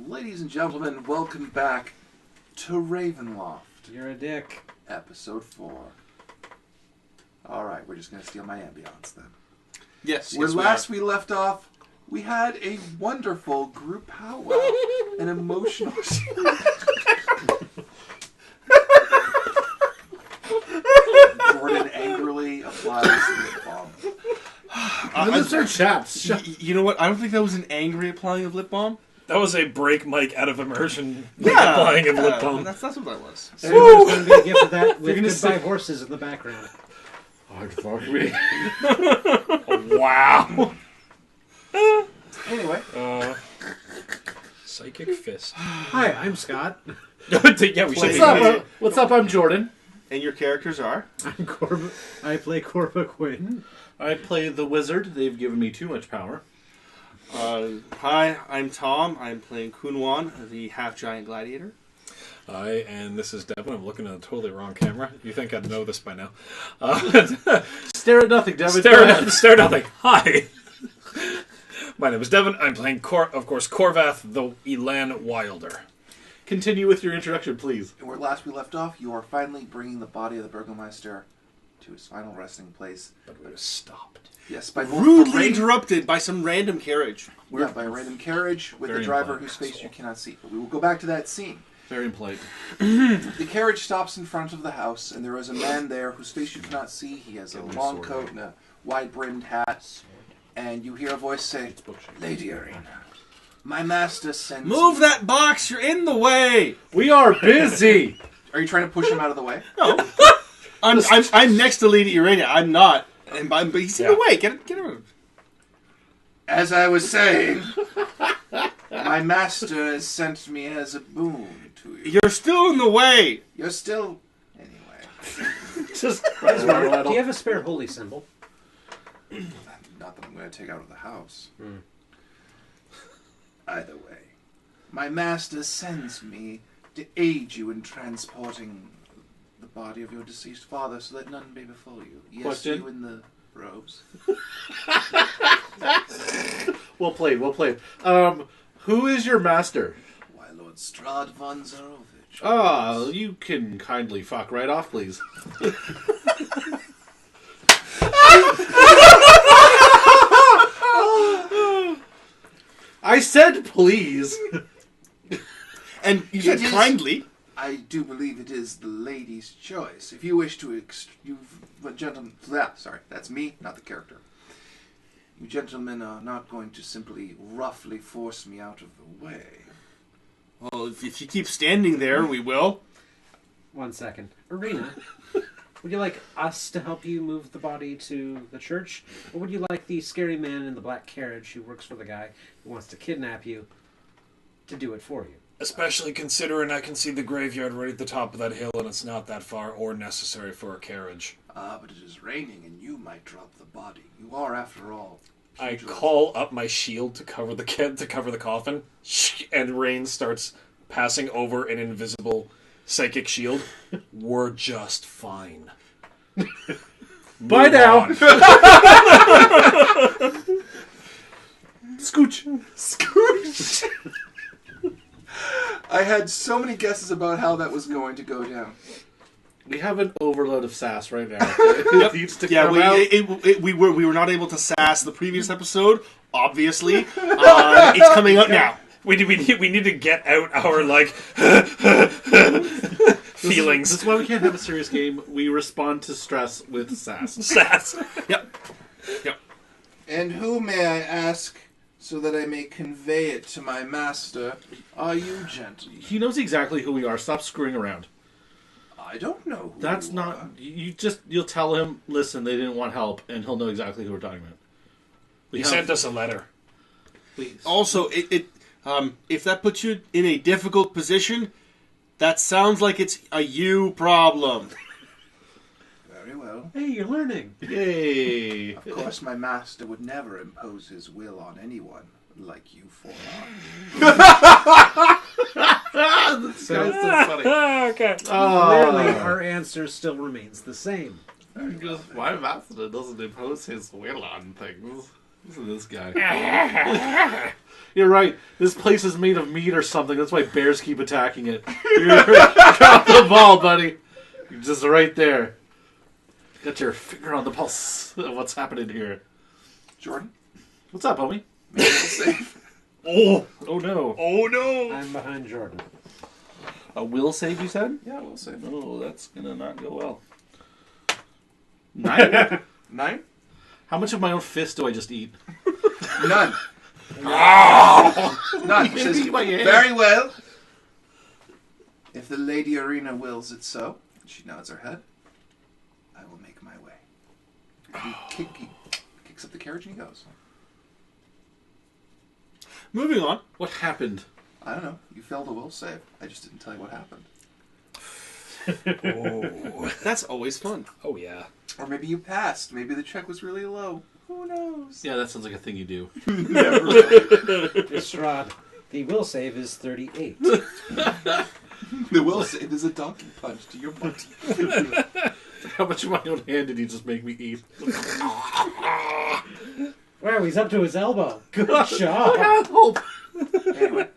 Ladies and gentlemen, welcome back to Ravenloft. You're a dick. Episode 4. Alright, we're just going to steal my ambience then. Yes. Where last we left off, we had a wonderful group powwow. An emotional... Jordan angrily applies the bomb. Those are chaps. You know what? I don't think that was an angry applying of lip balm. That was a break Mike out of immersion. Applying of lip balm. That's what that was. There's going to be a gift of that with goodbye horses in the background. Oh, fuck me. Wow. Anyway. Psychic fist. Hi, I'm Scott. Yeah, we should. What's up? I'm Jordan. And your characters are? I'm Corba. I play Corba Quinn. I play the wizard. They've given me too much power. Hi, I'm Tom. I'm playing Kunwan, the half-giant gladiator. Hi, and this is Devin. I'm looking at the totally wrong camera. You think I'd know this by now. Stare at nothing, Devin. Stare at nothing. Hi. My name is Devin. I'm playing, of course, Corvath, the Elan Wilder. Continue with your introduction, please. Where last we left off, you are finally bringing the body of the Burgomeister to his final resting place. But we were stopped. Yes, by Rudely interrupted by some random carriage. Yeah, by a random carriage with Very a driver impolite, whose face asshole. you cannot see. But we will go back to that scene. Very impolite. The carriage stops in front of the house, and there is a man there whose face you cannot see. He has a long coat and a wide-brimmed hat. And you hear a voice say, "Lady Arena, my master sends Move me." that box! You're in the way! We are busy. Are you trying to push him out of the way? No. I'm next to Lady Urania. I'm not. But he's in the way. Get him. As I was saying, my master has sent me as a boon to you. You're still in the way! You're still... Anyway. Just Do you have a spare holy symbol? Not that I'm going to take out of the house. Either way, my master sends me to aid you in transporting the body of your deceased father so that none may befall you. Yes, Question? you in the robes. Well played. Who is your master? Why, Lord Strahd von Zarovich. Oh, you can kindly fuck right off, please. I said please. And you said It is- kindly. I do believe it is the lady's choice. If you wish to, gentlemen, sorry, that's me, not the character. You gentlemen are not going to simply roughly force me out of the way. Well, if you keep standing there, we will. 1 second. Arena, would you like us to help you move the body to the church? Or would you like the scary man in the black carriage who works for the guy who wants to kidnap you to do it for you? Especially considering I can see the graveyard right at the top of that hill, and it's not that far or necessary for a carriage. But it is raining and you might drop the body. You are, after all, I pugilist. call up my shield to cover the coffin, and rain starts passing over an invisible psychic shield. We're just fine. Bye Move now. on. Scooch. Scooch! I had so many guesses about how that was going to go down. We have an overload of sass right now. It needs to come out. we were not able to sass the previous episode. Obviously, it's coming up now. We need to get out our feelings. This is why we can't have a serious game. We respond to stress with sass. Sass. Yep. And who, may I ask, so that I may convey it to my master, are you gentlemen? He knows exactly who we are. Stop screwing around. I don't know who That's you not. are. You'll tell him. Listen, they didn't want help, and he'll know exactly who we're talking about. He sent us a letter. Please. Also, if that puts you in a difficult position, that sounds like it's a you problem. Very well. Hey, you're learning. Yay! Of course, my master would never impose his will on anyone like you four are. That's so funny. Okay. Clearly, our answer still remains the same. Because my master doesn't impose his will on things. Listen to this guy. You're right. This place is made of meat or something. That's why bears keep attacking it. Drop the ball, buddy. You're just right there. Got your finger on the pulse of what's happening here. Jordan? What's up, homie? Make a save. Oh no. Oh no! I'm behind Jordan. A will save, you said? Yeah, we'll save. Oh, that's gonna not go well. 9? 9? How much of my own fist do I just eat? None. None. She says, Eat my hand. very well. If the Lady Arena wills it so, she nods her head, I will make my way. He kicks up the carriage and he goes. Moving on. What happened? I don't know. You failed a will save. I just didn't tell you what happened. Oh, that's always fun. Oh yeah. Or maybe you passed. Maybe the check was really low. Who knows? Yeah, that sounds like a thing you do. Mr. Rod, the will save is 38. The will save is a donkey punch to your butt. How much of my own hand did he just make me eat? Wow, he's up to his elbow. Good job. Help! Anyway,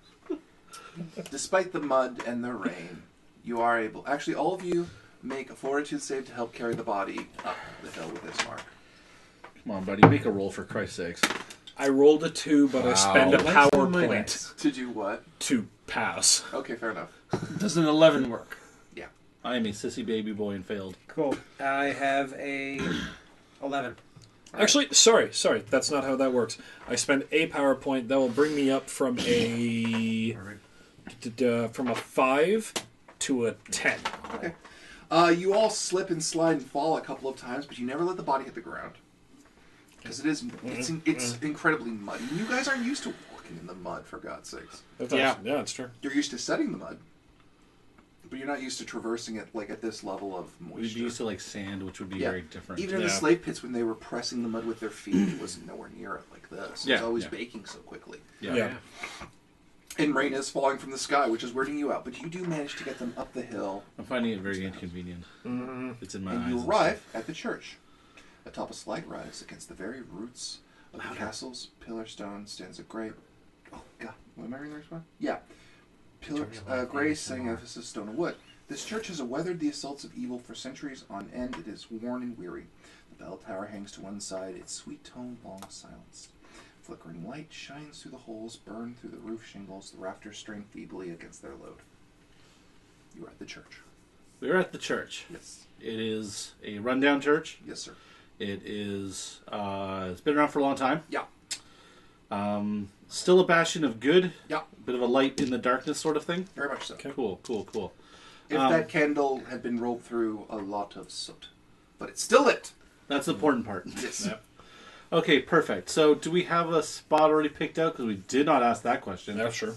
despite the mud and the rain, you are able... Actually, all of you make a fortitude save to help carry the body up the hill with this mark. Come on, buddy. Make a roll for Christ's sakes. I rolled a 2, but I spend a Let's power do my point dice. To do what? to pass. Okay, fair enough. Does an 11 work? Yeah. I am a sissy baby boy and failed. Cool. I have a 11. Actually, sorry, that's not how that works. I spend a power point. That will bring me up from a from a 5 to a 10. Okay. You all slip and slide and fall a couple of times, but you never let the body hit the ground. Because it's incredibly muddy. You guys aren't used to walking in the mud, for God's sakes. Yeah, that's true. You're used to setting the mud, but you're not used to traversing it like at this level of We'd moisture. be used to like sand, which would be very different. Even in the slave pits, when they were pressing the mud with their feet, it was nowhere near it like this. It was always baking so quickly. Yeah. And rain is falling from the sky, which is weirding you out. But you do manage to get them up the hill. I'm finding it very inconvenient. Mm-hmm. It's in my And eyes. you arrive at the church. Atop a slight rise against the very roots of the castle's pillar stone stands a great... Oh, God. Am I reading the right one? Yeah. Gray saying emphasis stone and wood. This church has weathered the assaults of evil for centuries on end. It is worn and weary. The bell tower hangs to one side, its sweet tone long silenced. Flickering light shines through the holes, burned through the roof shingles. The rafters strain feebly against their load. You are at the church. We're at the church. Yes. It is a rundown church. Yes, sir. It is. It's been around for a long time. Yeah. Still a bastion of good. Yeah. Bit of a light in the darkness sort of thing. Very much so. Okay. Cool. If that candle had been rolled through a lot of soot. But it's still lit. That's the important part. Yes. Yep. Okay, perfect. So, do we have a spot already picked out? Because we did not ask that question. Yeah, sure.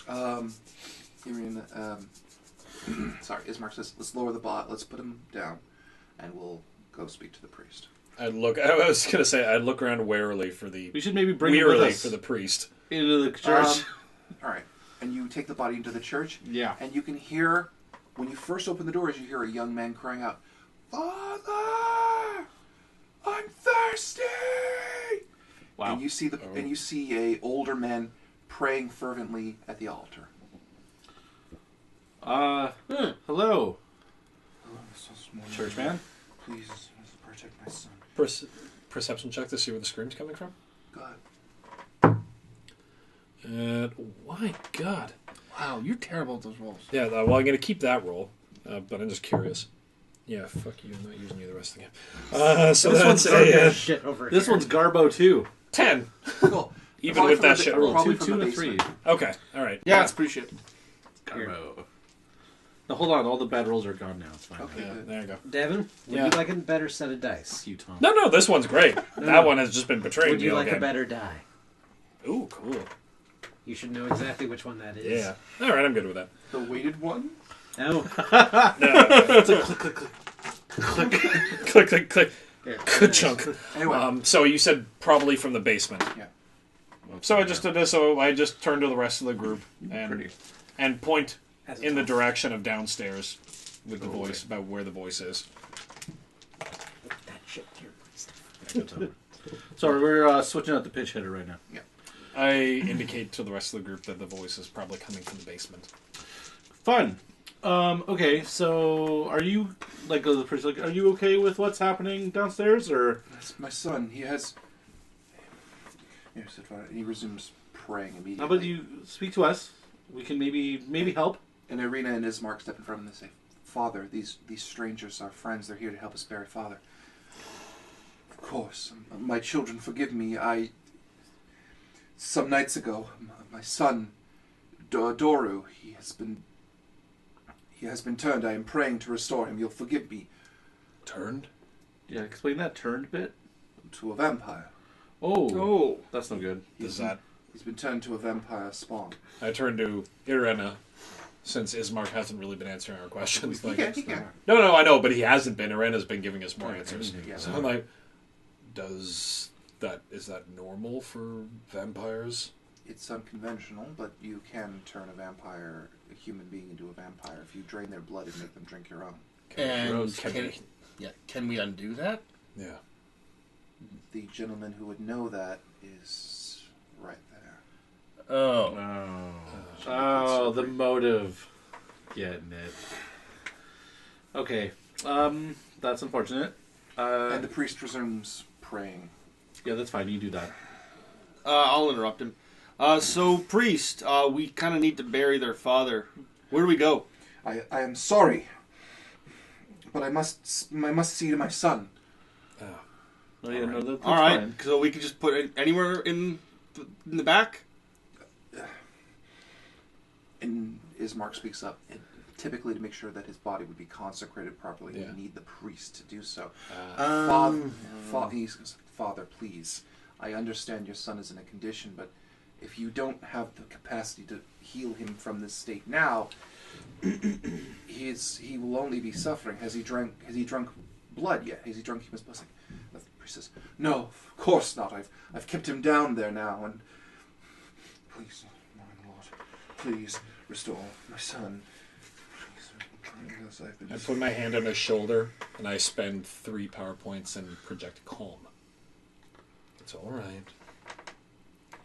Sorry, Ismark says, let's lower the bot, let's put him down, and we'll go speak to the priest. I was going to say, I'd look around warily for the... We should maybe bring him with Wearily us for the priest. into the church. Alright, and you take the body into the church, Yeah. and you can hear, when you first open the doors, you hear a young man crying out, Father! I'm thirsty! Wow. And you see a older man praying fervently at the altar. Hello, church man. Please protect my son. Perception check to see where the scream's coming from. God. My God. Wow, you're terrible at those rolls. Yeah, well, I'm going to keep that roll, but I'm just curious. Yeah, fuck you. I'm not using you the rest of the game. So This that's one's a Shit over This here. one's Garbo too. 10. Cool. Even Probably with from that the- shit or roll. probably Two from the to three. basement. Okay, all right. Yeah, it's appreciated. Garbo. Now hold on, all the bad rolls are gone now. It's fine. Okay. Yeah, there you go. Devin, would Yeah. you like a better set of dice? Fuck you, Tom. No, this one's great. That one has just been betrayed. Would you me all like a game. better die? Ooh, cool. You should know exactly which one that is. Yeah. All right, I'm good with that. The weighted one? No. It's a click, click, click. Click, click, click. Here, Good chunk. Anyway. So you said probably from the basement. Yeah. So I just did this. So I just turned to the rest of the group and point As a in the total. direction of downstairs with the voice about where the voice is. That shit here. Good time. Sorry, we're switching out the pitch hitter right now. Yeah. I indicate to the rest of the group that the voice is probably coming from the basement. Fun. Okay, so are you the priest? Like, are you okay with what's happening downstairs, or? That's my son. He has. He resumes praying immediately. How about you speak to us? We can maybe help. And Irina and Ismark step in front of him and say, "Father, these strangers are friends. They're here to help us bury Father." Of course, my children, forgive me. Some nights ago, my son, Doru, he has been turned. I am praying to restore him. You'll forgive me. Turned? Yeah, explain that turned bit. To a vampire. Oh, that's no good. He's been turned to a vampire spawn. I turn to Irena, since Ismark hasn't really been answering our questions. He can. No, I know, but he hasn't been. Irena's been giving us more answers. Yeah. So I'm like, is that normal for vampires? It's unconventional, but you can turn a human being into a vampire if you drain their blood and make them drink your own. Can we undo that? Yeah. The gentleman who would know that is right there. Oh, the motive. Getting it. Okay. That's unfortunate. And the priest resumes praying. Yeah, that's fine. You do that. I'll interrupt him. So, priest, we kind of need to bury their father. Where do we go? I am sorry, but I must see to my son. Oh yeah, no, that's all right. fine. So we could just put it anywhere in the back. And Ismark speaks up. Typically, to make sure that his body would be consecrated properly, you need the priest to do so. Father, please. I understand your son is in a condition, but if you don't have the capacity to heal him from this state now, he will only be suffering. Has he drunk blood yet? Has he drunk human blood? The priest says, "No, of course not. I've kept him down there now, and please, my lord, please restore my son." I put my hand on his shoulder, and I spend 3 power points and project calm. It's all right.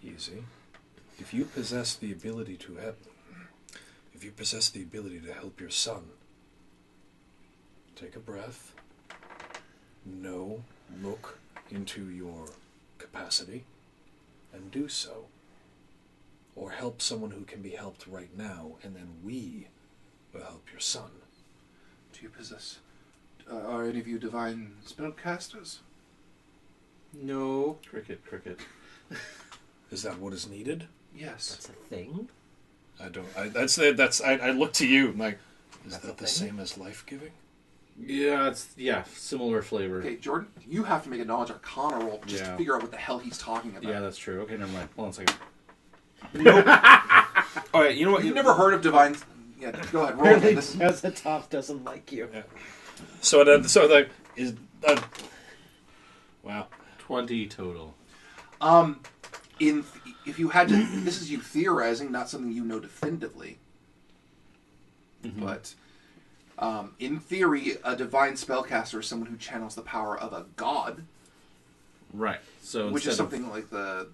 Easy. If you possess the ability to help your son, take a breath. Look into your capacity, and do so. Or help someone who can be helped right now, and then we will help your son. Do you possess... are any of you divine spellcasters? No. Cricket. Is that what is needed? Yes. That's a thing? I look to you. I'm like, is that the same as life-giving? Yeah, it's similar flavor. Okay, Jordan, you have to make a knowledge arcana roll just to figure out what the hell he's talking about. Yeah, that's true. Okay, never mind. Hold on a second. Nope. All right, you know what? You've never heard of divine... Yeah, go ahead, roll again. Because the top doesn't like you. Yeah. Wow. 20 total. If you had to... This is you theorizing, not something you know definitively. Mm-hmm. But... in theory, a divine spellcaster is someone who channels the power of a god. Right. So which is something like the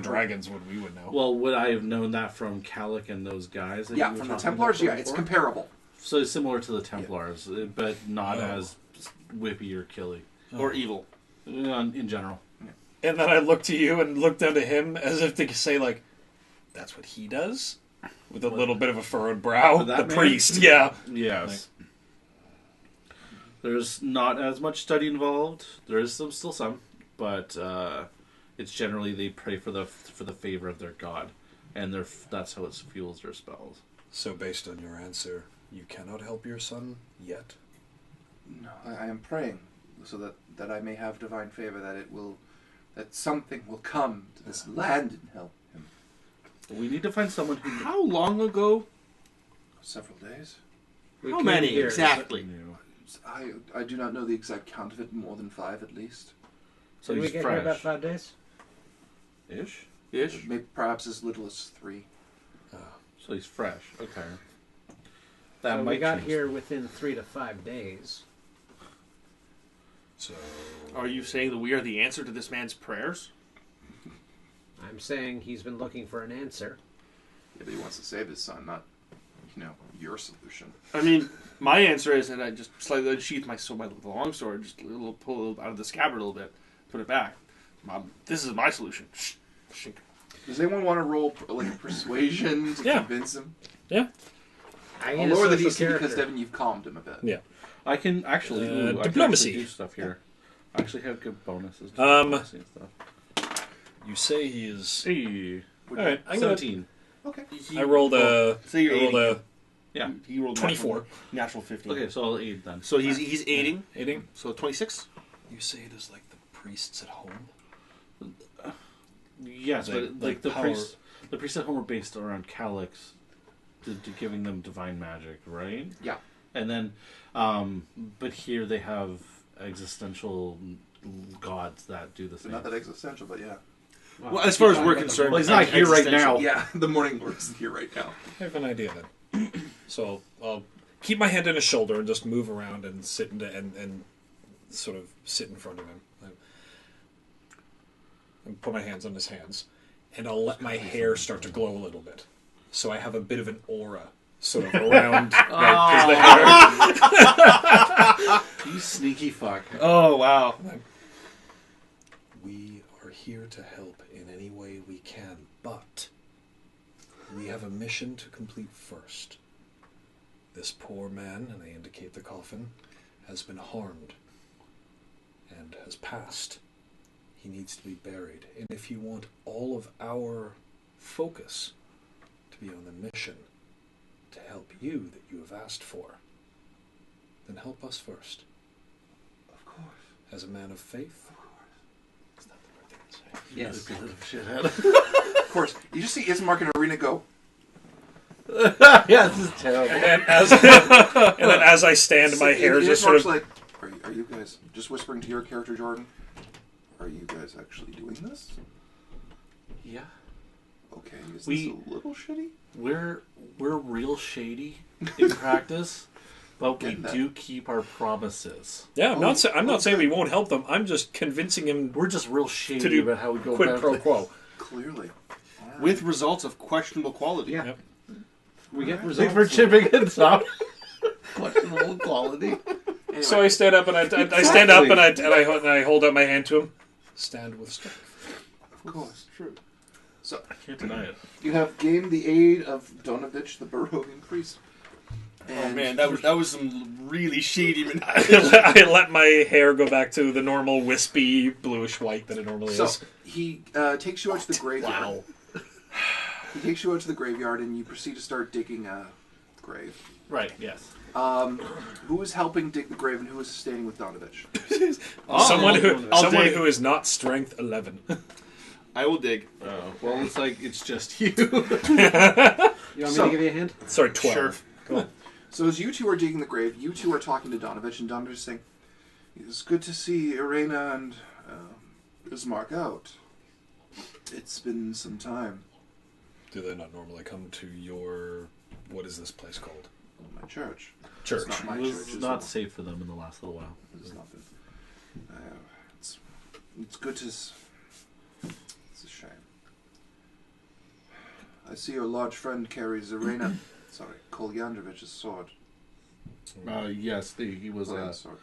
dragons we would know. Well, would I have known that from Calic and those guys? Yeah, from the Templars. Yeah, it's comparable. So it's similar to the Templars, but not as whippy or killy or evil in general. Yeah. And then I look to you and look down to him as if to say, like, "That's what he does," with a little bit of a furrowed brow. The priest, yeah. Yes. There's not as much study involved. There is still some, but it's generally they pray for the favor of their god, and that's how it fuels their spells. So, based on your answer, you cannot help your son yet? No, I am praying so that I may have divine favor, that something will come to this land and help him. We need to find someone who... How long ago? Several days. How many exactly? I do not know the exact count of it, more than 5 at least. So he's fresh. Here about 5 days? Ish? Maybe perhaps as little as 3. So he's fresh. Okay. We got here within 3 to 5 days. So Are you saying that we are the answer to this man's prayers? I'm saying he's been looking for an answer. Yeah, but he wants to save his son, not, your solution. I mean, my answer is that I just slightly unsheath my long sword, just pull it out of the scabbard a little bit, put it back. This is my solution. Shink. Does anyone want to roll persuasion to convince him? Yeah. I'll lower the DC because Devin, you've calmed him a bit. Yeah. I can actually diplomacy. I can actually do stuff here. I actually have good bonuses. To diplomacy and stuff. You say he is. Hey. All right, I'm 17. Okay. I rolled a. So you're I rolled a. Yeah. He rolled 24. Natural 15. Okay, so I'll aid then. So he's aiding. Aiding. So 26. You say it is like the priests at home. Yes, They- but like the power- priests at home are based around Calyx, to giving them divine magic, right? Yeah. And then, but here they have existential gods that do the They're same. not that existential, but yeah. Well, as far as we're concerned, Well, he's not here right now. Yeah, the Morning Lord isn't here right now. I have an idea then. So I'll keep my hand on his shoulder and just move around and sit and sort of sit in front of him. And put my hands on his hands. And I'll let my hair start to glow a little bit. So I have a bit of an aura sort of around the hair. You sneaky fuck. Oh, wow. We are here to help in any way we can, but we have a mission to complete first. This poor man, and I indicate the coffin, has been harmed and has passed. He needs to be buried. And if you want all of our focus to be on the mission to help you that you have asked for, then help us first. Of course. As a man of faith. Of course. Yes. Of course. You just see Ismark and Arena go, Yeah, this is terrible. And then as I stand, my hair just sort Ismark's of... like, are you guys, just whispering to your character, Jordan, are you guys actually doing this? Yeah. Okay, is We- this a little shitty? We're real shady in practice, but we Getting that. do keep our promises. Yeah, I'm not okay. saying we won't help them. I'm just convincing him We're just real shady to do about how we go quid about pro this. quo. Clearly. Alright. With results of questionable quality. Yeah. Yep. We get Thanks results. for chipping in some questionable quality. Anyway, So I stand up and I stand up and I hold out my hand to him. Stand with strength. of course, true. So, I can't deny it. you have gained the aid of Donovich, the Barovian priest. Oh man, that was some really shady I let my hair go back to the normal wispy bluish white that it normally So, is. he takes you out to the graveyard. Wow. He takes you out to the graveyard and you proceed to start digging a grave. Right, yes. Who is helping dig the grave and who is standing with Donovich? Someone I'll dig. who is not strength 11. I will dig. Oh, well, it's like, it's just you. You want me to give you a hand? Sorry, 12. Sure. Cool. So as you two are digging the grave, you two are talking to Donovich, and Donovich is saying, "It's good to see Irena and Ismark out. It's been some time." Do they not normally come to your... What is this place called? My church. Church. It's not my It was church. not safe for them in the last little while. It's not been. It's good to. It's a shame. I see your large friend carries Irena. Sorry, Kolyandrovich's sword. Yes, he was. Orion's sword.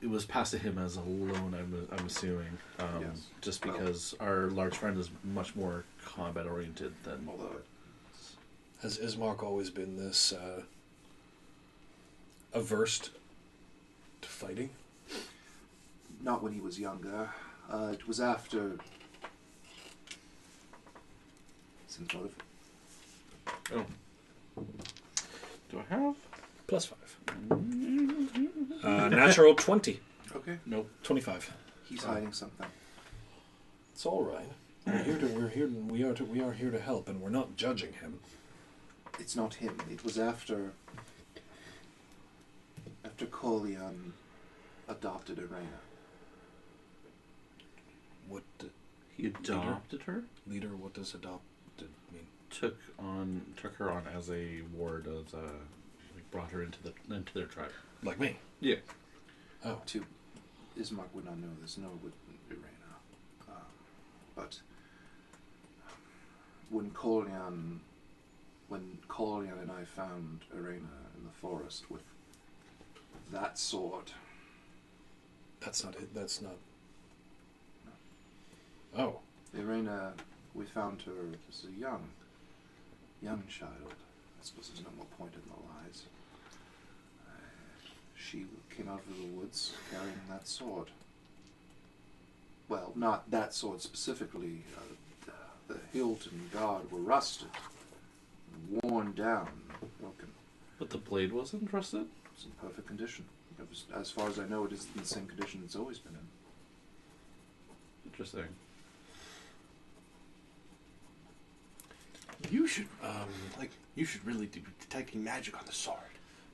It was passed to him as a loan. I'm assuming, Yes. just because our large friend is much more combat oriented than. Although Has Ismark always been this averse to fighting? not when he was younger. It was after. Since motive. Oh. Do I have? +5. Natural 20. Okay. Nope. 25. He's hiding something. It's all right. We are here to help, and we're not judging him. It's not him. It was after Kolyan adopted Irena. What He adopted her. leader? What does adopted mean? Took her on as a ward, brought her into their tribe. Like me. Yeah. Oh, To Ismark would not know this, nor would Irena. But when Colian and I found Irena in the forest with that sword. That's not it. That's not. Oh. Irena, we found her as a young child. I suppose there's no more point in the lies. She came out of the woods carrying that sword. Well, not that sword specifically. The hilt and guard were rusted, worn down, broken. But the blade wasn't rusted? It was in perfect condition. It was, as far as I know, it is in the same condition it's always been in. Interesting. You should, you should really be detecting magic on the sword.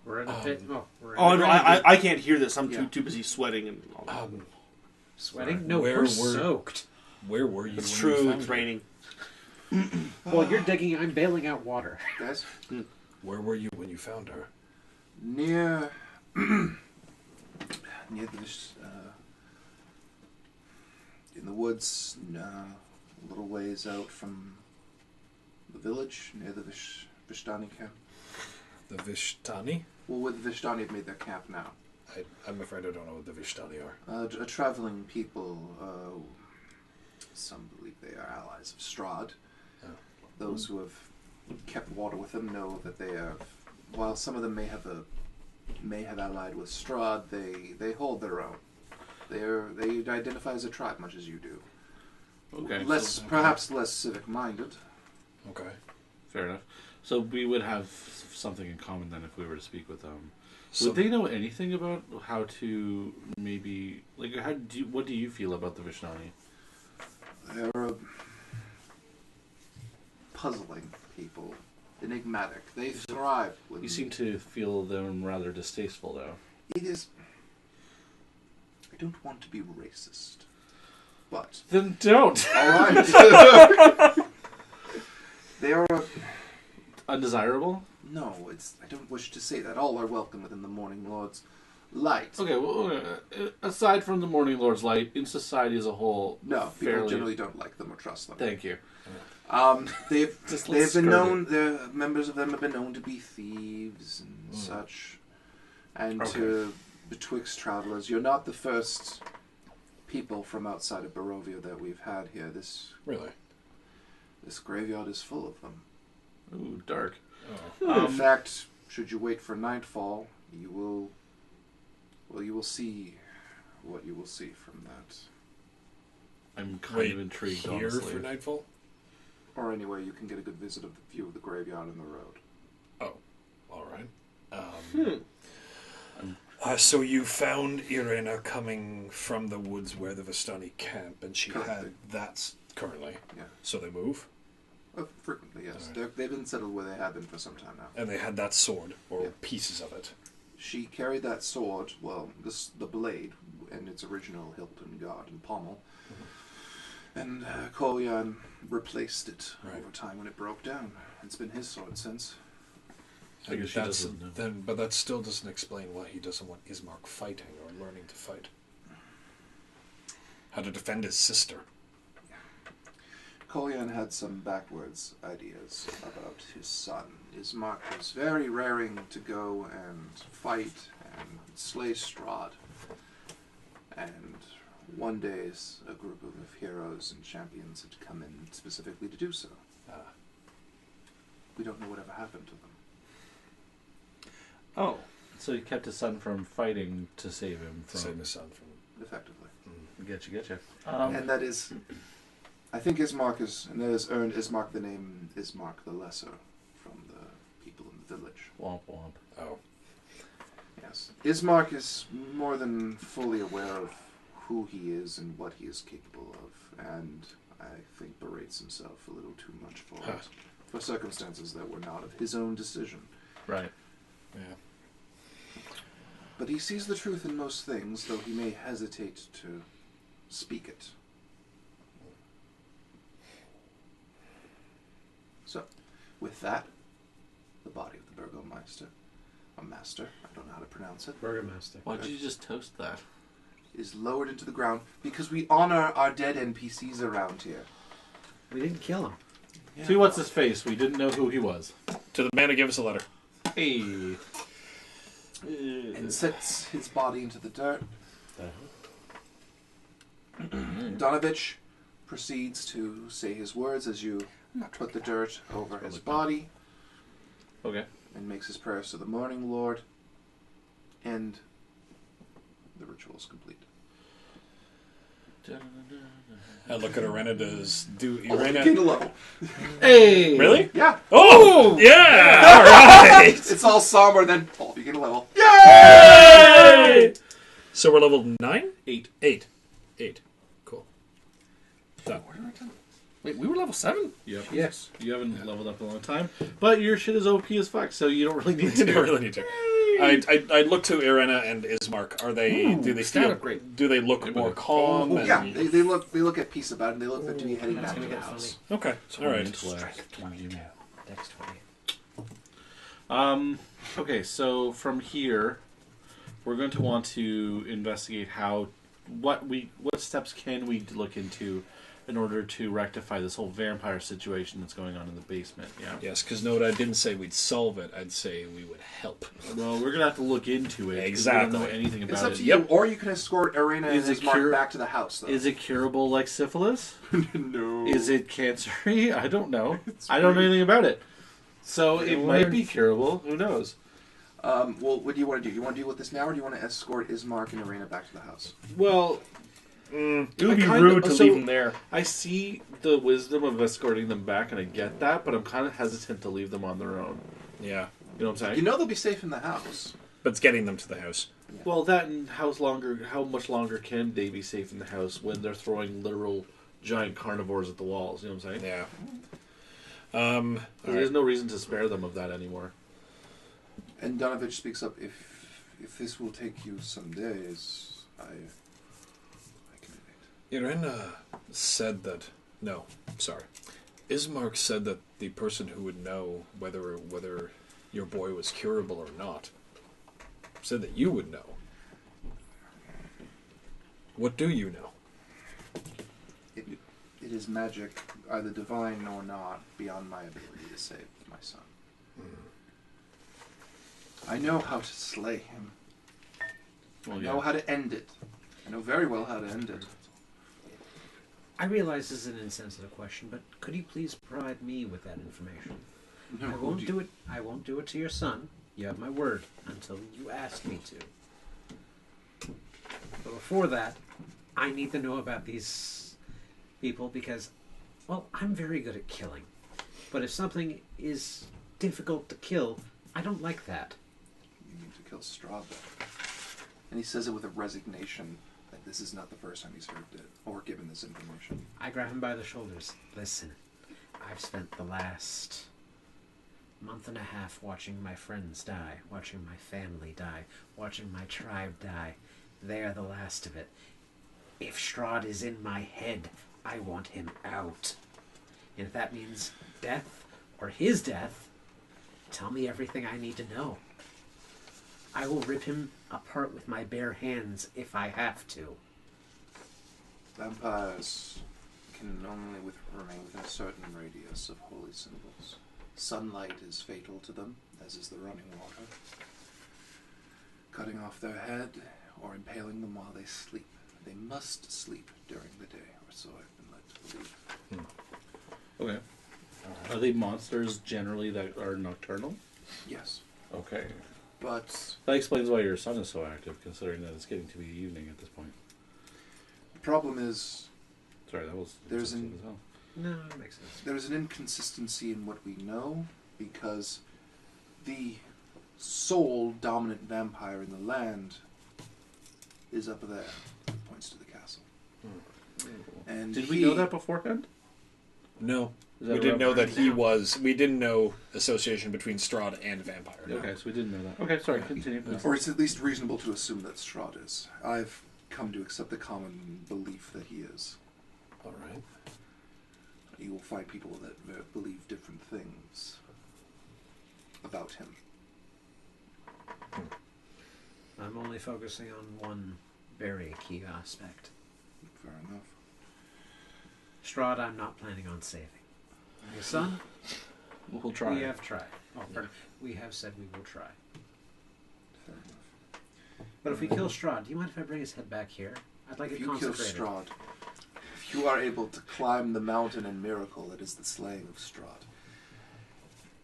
We're in a pit. We're in Oh a no, pit. I can't hear this. I'm Yeah. too busy sweating and all that. Sweating? No, Where we're were- soaked. Where were you? It's when true. You found It's her? raining. Well, you're digging. I'm bailing out water. Guys, Where were you when you found her? near this, in the woods, a little ways out from the village, near the Vistani camp. The Vistani? Well, where the Vistani have made their camp now. I'm afraid I don't know what the Vistani are. A traveling people, some believe they are allies of Strahd. Oh. Those who have kept water with them know that they have, while some of them may have allied with Strahd, they hold their own. They identify as a tribe, much as you do. Okay. Perhaps less civic-minded. Okay. Fair enough. So we would have something in common then if we were to speak with them. So Would they know anything about how to maybe what do you feel about the Vistani? They're puzzling people, enigmatic. They thrive. You seem to feel them rather distasteful, though. It is. I don't want to be racist, but Then don't. all right. They are. Undesirable. No, I don't wish to say that. All are welcome within the Morning Lord's light. Okay. Well, aside from the Morning Lord's light, in society as a whole, No, people fairly. generally don't like them or trust them. Thank you. They've Just they've let's been skirt known. The members of them have been known to be thieves and such, and to betwixt travelers. You're not the first people from outside of Barovia that we've had here. This Really? graveyard is full of them. Ooh, dark. Oh. In fact, should you wait for nightfall, you will see what you will see from that. I'm kind of intrigued, here honestly. for nightfall? Or anyway, you can get a good visit of the view of the graveyard and the road. Oh, all right. So you found Irena coming from the woods where the Vistani camp, and she Currently. had that currently. Yeah. So they move, Frequently, yes. Alright. They've been settled where they have been for some time now. and they had that sword or Yeah. pieces of it. She carried that sword, well, the blade, and its original hilt and guard and pommel. And Colian replaced it Right. over time when it broke down. It's been his sword since. I guess she doesn't know. But that still doesn't explain why he doesn't want Ismark fighting or learning to fight. How to defend his sister. Colian had some backwards ideas about his son. Ismark was very raring to go and fight and slay Strahd. And one day a group of heroes and champions had come in specifically to do so. We don't know whatever happened to them. Oh, so he kept his son from fighting to save him from. Save his son from. Effectively. Getcha. And that is, I think Ismark and that has earned Ismark the name Ismark the Lesser from the people in the village. Womp womp. Oh. Yes. Ismark is more than fully aware of who he is and what he is capable of, and I think berates himself a little too much for it, for circumstances that were not of his own decision. Right. Yeah. But he sees the truth in most things, though he may hesitate to speak it. So, with that, the body of the Burgomeister, a master, I don't know how to pronounce it. Burgermaster. Why did you just toast that? is lowered into the ground because we honor our dead NPCs around here. We didn't kill him. Yeah. To what's his face? We didn't know who he was. To the man who gave us a letter. Hey. And sets his body into the dirt. Donovich proceeds to say his words as you put the dirt over his body. Okay. And makes his prayers to the Morning Lord. And the ritual is complete. I look at Irena. Do Gain a Irena? level. Hey! Really? Yeah. Oh! Yeah! All right! It's all somber, then all of you get a level. Yay! So we're level 9? 8. 8. Cool. Done. Wait, we were level 7? Yep. Yes. You haven't leveled up in a long time, but your shit is OP as fuck, so you don't really need to. You don't really need to. I look to Irena and Ismark. Are they? Do they stat feel? upgrade. Do they look more calm? Oh, and- yeah, they look at peace about it, and they look to be heading back to the get house. Okay. All right. Dex 20. Okay, so from here, we're going to want to investigate what steps can we look into in order to rectify this whole vampire situation that's going on in the basement. Yeah. Yes, because note, I didn't say we'd solve it. I'd say we would help. Well, we're gonna have to look into it. 'Cause Exactly. We don't know anything It's about up it. to you, or you can escort Irena and Is it his mark cure- back to the house, though. Is it curable like syphilis? No. Is it cancer-y? I don't know. I don't know anything about it. So it might be curable. Who knows? Well, what do you want to do? You want to deal with this now, or do you want to escort Ismark and Irena back to the house? Well, It would be rude to leave them there. I see the wisdom of escorting them back, and I get that, but I'm kind of hesitant to leave them on their own. Yeah. You know what I'm saying? You know they'll be safe in the house. But it's getting them to the house. Well, that and how much longer can they be safe in the house when they're throwing literal giant carnivores at the walls? You know what I'm saying? Yeah. There's no reason to spare them of that anymore. And Donovich speaks up. If this will take you some days, I can wait. Irena said that... No, sorry. Ismark said that the person who would know whether your boy was curable or not said that you would know. What do you know? It is magic, either divine or not, beyond my ability to save my son. I know how to slay him. Well, I know how to end it. I know very well how to end it. I realize this is an insensitive question, but could you please provide me with that information? No, I won't do it. I won't do it to your son. You have my word until you ask me to. But before that, I need to know about these people because, well, I'm very good at killing. But if something is difficult to kill, I don't like that. You need to kill Strahd, though. And he says it with a resignation that this is not the first time he's heard it or given this information. I grab him by the shoulders. Listen, I've spent the last month and a half watching my friends die, watching my family die, watching my tribe die. They're the last of it. If Strahd is in my head, I want him out. And if that means death or his death, tell me everything I need to know. I will rip him apart with my bare hands if I have to. Vampires can only remain within a certain radius of holy symbols. Sunlight is fatal to them, as is the running water. Cutting off their head or impaling them while they sleep. They must sleep during the day, or so I've been led to believe. Okay. Are they monsters generally that are nocturnal? Yes, Okay. but That explains why your son is so active, considering that it's getting to be evening at this point. the problem is Sorry, that was... There's sensitive an- as hell. No, it makes sense. there's an inconsistency in what we know, because the sole dominant vampire in the land is up there. Points to the castle. And Did we know that beforehand? No. Is that We didn't know that he No. was... We didn't know association between Strahd and vampire. No. Okay, so we didn't know that. Okay, sorry, continue. please. Or it's at least reasonable to assume that Strahd is. I've come to accept the common belief that he is. All right. You will find people that believe different things about him. I'm only focusing on one very key aspect. Fair enough. Strahd, I'm not planning on saving. My son, We'll try. we have tried. Oh, pardon. We have said we will try. Fair enough. But if we kill Strahd, do you mind if I bring his head back here? I'd like If it you kill consecrated. Strahd, if you are able to climb the mountain and miracle that is the slaying of Strahd,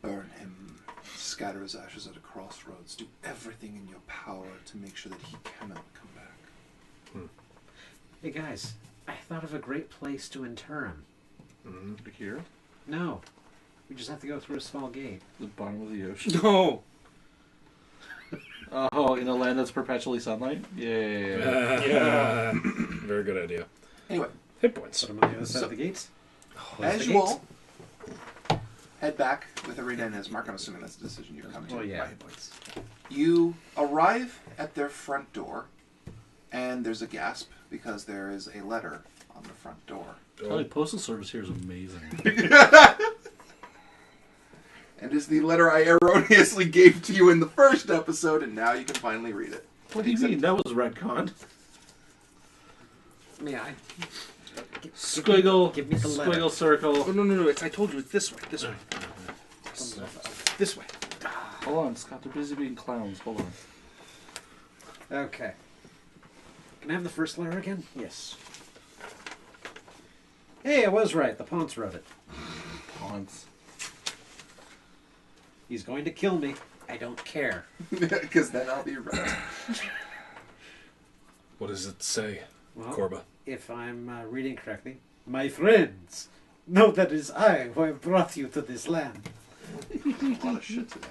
burn him, scatter his ashes at a crossroads, do everything in your power to make sure that he cannot come back. Hey guys, I thought of a great place to inter him. Here? No. We just have to go through a small gate. The bottom of the ocean. No. Oh, in a land that's perpetually sunlight? Yeah. Yeah. Very good idea. Anyway, Hit points. Put him on the other side So- of the gates. as the you gates. all head back with Arena and Ismark, I'm assuming that's the decision you're coming to. Well, yeah. Right. You arrive at their front door, and there's a gasp because there is a letter on the front door. The postal service here is amazing. And is the letter I erroneously gave to you in the first episode, and now you can finally read it. What do you mean? That was retconned. May I? Squiggle, give me the letter. squiggle circle. Oh, no. I told you it's this way. This way. This way. Hold on, Scott. They're busy being clowns. Hold on. Okay. Can I have the first letter again? Yes. Hey, I was right. The Ponce wrote it. Ponce. He's going to kill me. I don't care. Because then I'll be right. What does it say, Well, Korba? if I'm reading correctly, my friends, know that it is I who have brought you to this land. A lot of shit today.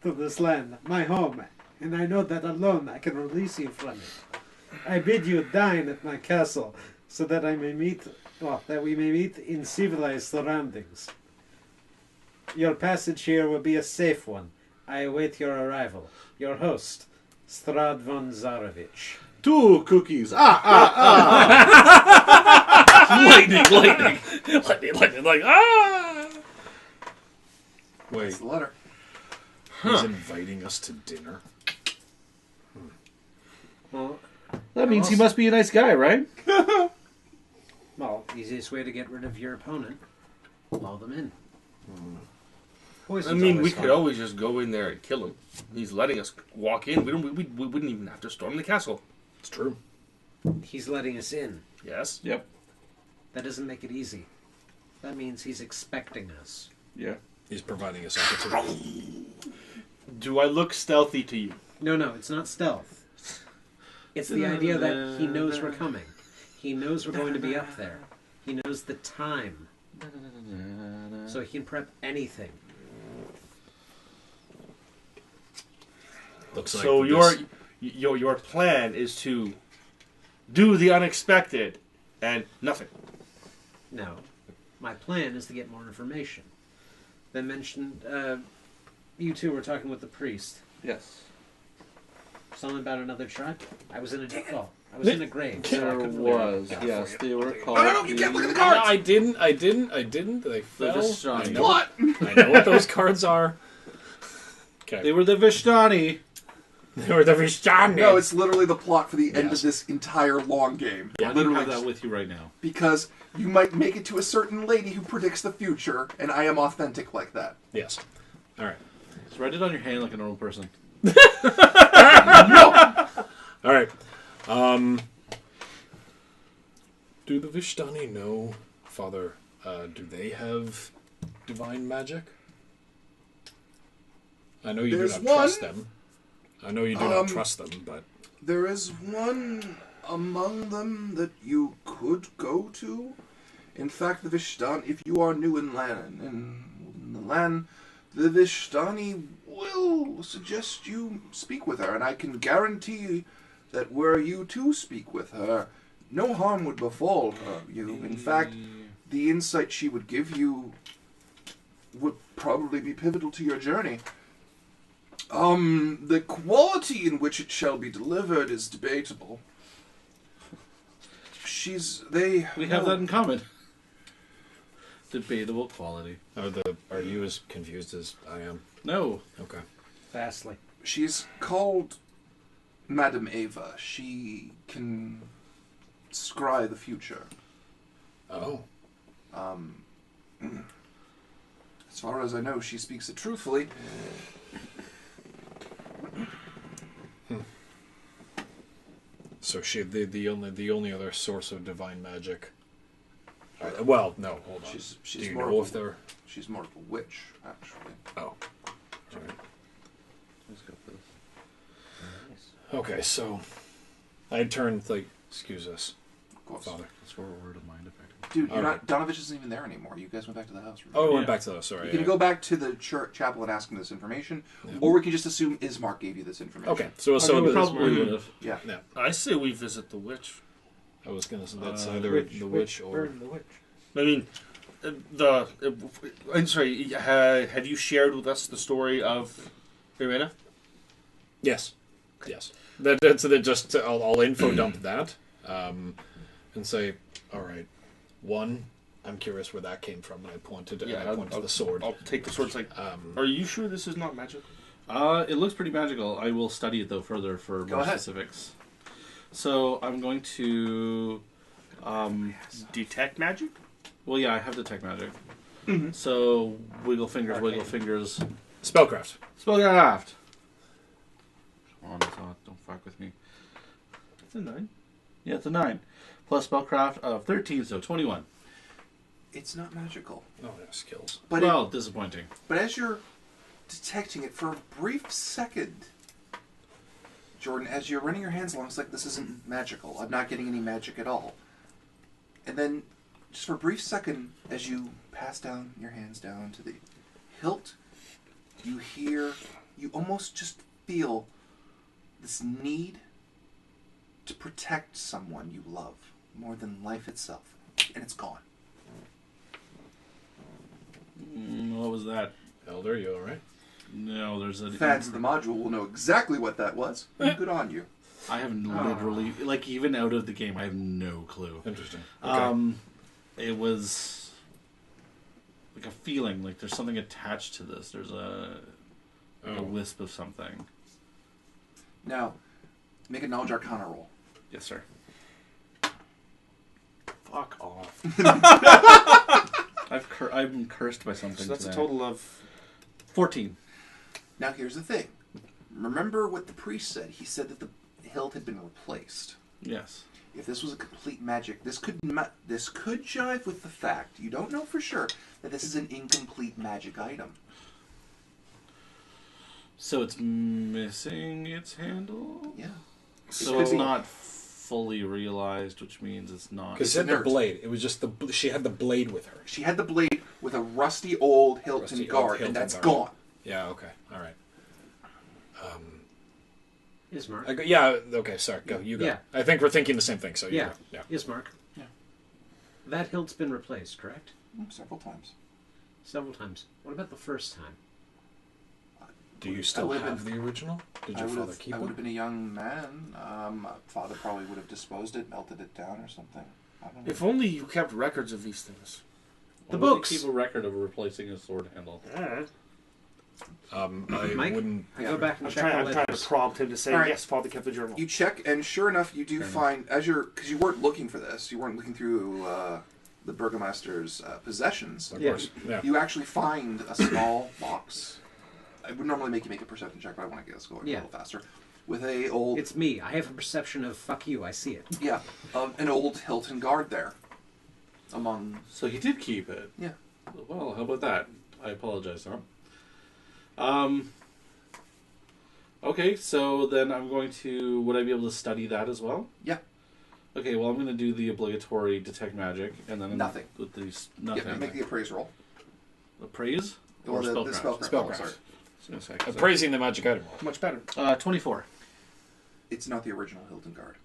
To this land, my home, and I know that alone I can release you from it. I bid you dine at my castle, so that we may meet in civilized surroundings. Your passage here will be a safe one. I await your arrival. Your host, Strahd von Zarovich. 2 cookies. Lightning! Like, Wait, That's the letter. he's inviting us to dinner? Well, That means he must be a nice guy, right? easiest way to get rid of your opponent, lull them in. I Poison's mean, we always could fun. always just go in there and kill him. He's letting us walk in. We wouldn't even have to storm the castle. It's true. He's letting us in. Yes. Yep. That doesn't make it easy. That means he's expecting us. Yeah. He's providing us opportunity. Do I look stealthy to you? No, it's not stealth. It's the idea that he knows we're coming. He knows we're going to be up there. He knows the time. So he can prep anything. Looks like So this- your plan is to do the unexpected and nothing. No. My plan is to get more information. They mentioned, you two were talking with the priest. Yes. Something about another tribe? I was in a grave, so I There couldn't really... was. Yes, they were called. No, you can't look at the No, cards! I didn't. They fell. Vistani. I know, What? I know what those cards are. Okay. They were the Vistani. They were the Vistani. No, it's literally the plot for the end Yes. of this entire long game. Yeah. I don't Literally, have that with you right now. because you might make it to a certain lady who predicts the future, and I am authentic like that. Yes. All right. Just write it on your hand like a normal person. All right. Do the Vistani know, Father? Do they have divine magic? I know you There's do not trust one. them. I know you do not trust them, but There is one among them that you could go to. In fact, the Vistani, if you are new in the land, the Vistani will suggest you speak with her, and I can guarantee that were you to speak with her, no harm would befall you. In fact, the insight she would give you would probably be pivotal to your journey. The quality in which it shall be delivered is debatable. We have that in common. Debatable quality. are you as confused as I am? No. Okay. Vastly. She's called Madame Ava. She can scry the future. Oh. As far as I know, she speaks it truthfully. So she the only other source of divine magic. Well, no, hold on. She's Do you more know of if they're? she's more of a witch, actually. Oh. Sorry. Let's go for this. Nice. Okay, so I turned like, excuse us, Of course. Father. That's for a word of mind effect. Dude, you're Alright. not. Donovich isn't even there anymore. You guys went back to the house. Oh, we remember? went back to those. Sorry. You can go back to the church chapel and ask him this information, Yeah. or we can just assume Ismark gave you this information. Okay, so We probably would have. Yeah. Yeah, I say we visit the witch. I was gonna say that's The either the witch or. Burn the witch. I mean, I'm sorry. Have you shared with us the story of Irena? Yes. Yes. That's just I'll info dump that, and say, all right, one, I'm curious where that came from, and I pointed to the sword. I'll take the sword. It's like, are you sure this is not magic? It looks pretty magical. I will study it though further for Go more ahead. specifics. So I'm going to, Detect magic? well, yeah, I have detect magic. Mhm. So wiggle fingers, Spellcraft. spellcraft. Come on, don't fuck with me. It's a 9. Yeah, it's a 9 plus spellcraft of 13, so 21. It's not magical. Oh, yeah, skills. But Well, disappointing. but as you're detecting it for a brief second, Jordan, as you're running your hands along, it's like this isn't magical. I'm not getting any magic at all. And then, just for a brief second, as you pass down your hands down to the hilt, you almost just feel this need to protect someone you love more than life itself. And it's gone. What was that? Elder, you all right? No, there's a. Fans of the module will know exactly what that was. Good on you. I have literally, like, even out of the game, I have no clue. Interesting. Okay. It was like a feeling, like there's something attached to this. There's a wisp of something. Now, make a knowledge arcana roll. Yes, sir. Fuck off. I'm cursed by something. So that's today. a total of 14. Now, here's the thing. Remember what the priest said. He said that the hilt had been replaced. Yes. If this was a complete magic, this could jive with the fact, you don't know for sure, that this is an incomplete magic item. So it's missing its handle. Yeah. So could it's be- not fully realized, which means it's not. Because it had the inert. blade. It was just she had the blade with her. She had the blade with a rusty old hilt Rusty and old guard, hilt and and that's guard. gone. Yeah. Okay. All right. Ismark. Yeah. Okay. Sorry. Go. You go. Yeah. I think we're thinking the same thing. So you Yeah. go. Yeah. Ismark. Yeah. That hilt's been replaced, correct? Several times. Several times. What about the first time? Do you still would've have been- the original? Did your father keep I would it? have been a young man. My father probably would have disposed it, melted it down or something. I don't know. If only you kept records of these things. Why The would they books. keep a record of replacing a sword handle. I Mike? wouldn't. I go back and I'm check trying, the I'm trying to letters. prompt him to say, All right. yes, Father kept the journal. You check, and sure enough, you do Fair enough. find, because you weren't looking for this, you weren't looking through the Burgomaster's possessions. Of Yeah. course. Yeah. You actually find a small box. I would normally make you make a perception check, but I want to get us going a Yeah. little faster. With a old, It's me. I have a perception of fuck you. I see it. yeah, an old hilt and guard there. Among, So he did keep it. yeah. Well, how about that? I apologize, Tom. Okay, so then I'm going to... Would I be able to study that as well? Yeah. Okay, well, I'm going to do the obligatory detect magic, and then... Nothing. With these... Yeah, Nothing. make the appraise roll. Appraise? Or Or the spellcraft? spellcraft. Spellcraft. Oh, sorry. I was gonna say, Appraising the magic item. Much better. 24. It's not the original hilt and guard.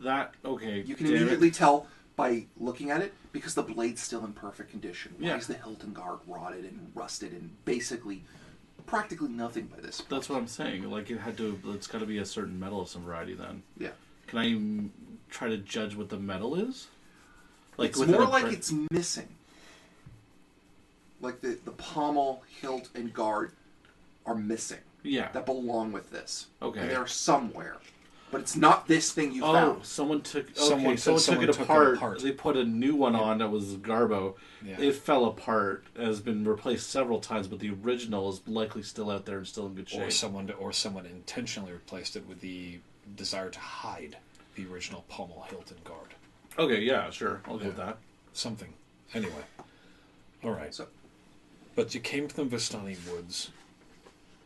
That... Okay. You can damn it. immediately tell by looking at it, because the blade's still in perfect condition. Why Yeah. is the hilt and guard rotted and rusted and basically practically nothing by this point? That's what I'm saying. Like, it had to... It's got to be a certain metal of some variety, then. Yeah. Can I try to judge what the metal is? It's with more an like appra- it's missing. Like the pommel, hilt, and guard are missing. Yeah. That belong with this. Okay. And they're somewhere. But it's not this thing you found. Someone took. Okay, Someone took it took it apart. apart. They put a new one on that was Garbo. Yeah. It fell apart. Has been replaced several times, but the original is likely still out there and still in good shape. Or someone intentionally replaced it with the desire to hide the original pommel Hilton guard. Okay, yeah, sure, I'll go with that. Something. Anyway. All right. So, But you came to the Vistani Woods.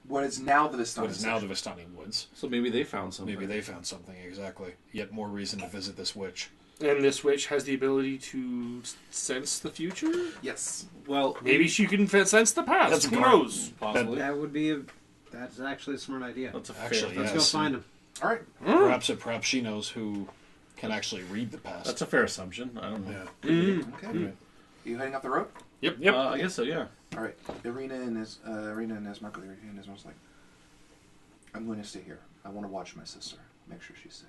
what is now the Vistani? What is now the Vistani Woods? So maybe they found something. Maybe they found something, exactly. Yet more reason to visit this witch. And this witch has the ability to sense the future? Yes. Well, Maybe she can sense the past. That's Who great. knows? possibly. That's actually a smart idea. That's a fair. Actually, Let's yes. go find him. All right. Perhaps she knows who can actually read the past. That's a fair assumption. I don't know. Yeah. Okay. Are you heading up the road? Yep. I guess so. Yeah. All right. Irina and Esmarco, and Esmarco's like, I'm going to stay here. I want to watch my sister. Make sure she's safe.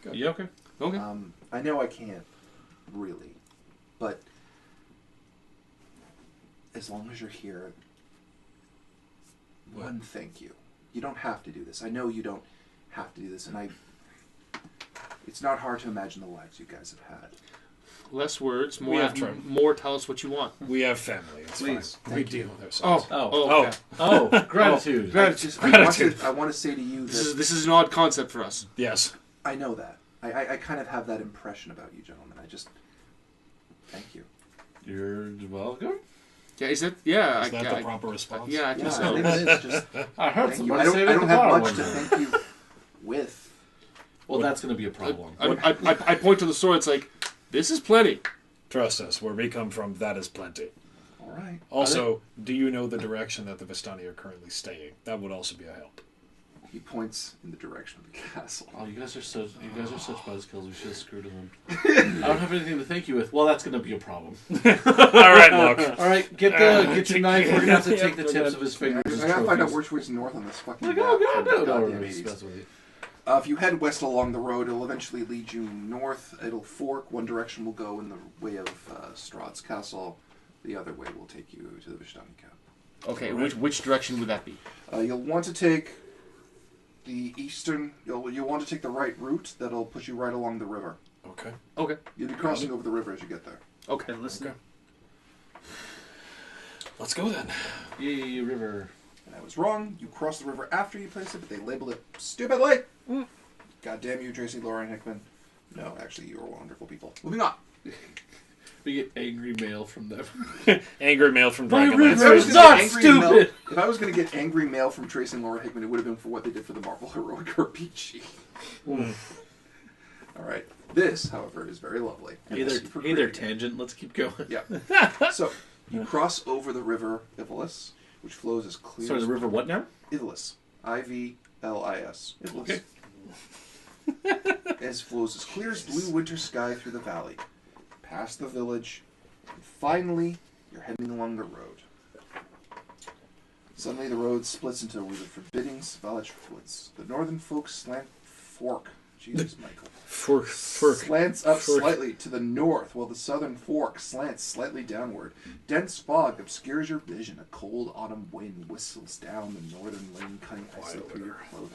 Good. Yeah. Okay. Okay. I know I can't, really, but as long as you're here, one, thank you. You don't have to do this. I know you don't have to do this, and it's not hard to imagine the lives you guys have had. Less words, We more. have time. More. Tell us what you want. We have family. It's Please. fine. We deal with ourselves. Okay. Gratitude. Gratitude. I want to say to you that This is an odd concept for us. Yes. I know that. I kind of have that impression about you, gentlemen. I just thank you. You're welcome. Yeah, is it? Yeah. Is that the proper response? Yeah, I Yeah, think I so. believe it is. Just I heard thank you. somebody I don't, say I that don't at the have bar much one to day. thank you with. Well, that's going to be a problem. I point to the sword. It's like, this is plenty. Trust us. Where we come from, that is plenty. All right. Also, do you know the direction that the Vistani are currently staying? That would also be a help. He points in the direction of the castle. Oh, you guys are such buzzkills. We should have screwed them. I don't have anything to thank you with. Well, that's going to be a problem. All right, look. All right, get your knife. We're going to have to take the tips of his I fingers. as gotta find out trophies. which way's north on this fucking Like, map. oh god, for no, the no, goddamn no, 80s. discuss with you. If you head west along the road, it'll eventually lead you north. It'll fork. One direction will go in the way of Strahd's castle. The other way will take you to the Vistani camp. Okay, which direction would that be? You'll want to take the eastern. You'll want to take the right route. That'll push you right along the river. Okay. Okay. You'll be crossing over the river as you get there. Okay. And listen. Okay. Let's go then. Yay, river. And I was wrong. You cross the river after you place it, but they labeled it stupidly. God damn you, Tracy, Laura, and Hickman. No, actually, you are wonderful people. Moving on. We get angry mail from them. Angry mail from My Dragonlance. river is not If I was going to get angry mail from Tracy and Laura Hickman, it would have been for what they did for the Marvel Heroic RPG. All right. This, however, is very lovely. Hey there, Tangent. Let's keep going. Yeah. So, you cross over the river Ivilis, which flows as clear Sorry, as... the river what now? Ivilis. I-V-L-I-S. Ivilis. Okay. As flows as clear as blue winter sky through the valley, past the village, and finally, you're heading along the road. Suddenly, the road splits into the forbidding Svalich woods. The northern folks fork. Jesus, Michael. Fork. Slants up Fork. slightly to the north, while the southern fork slants slightly downward. Dense fog obscures your vision. A cold autumn wind whistles down the northern lane, cutting ice through your clothing.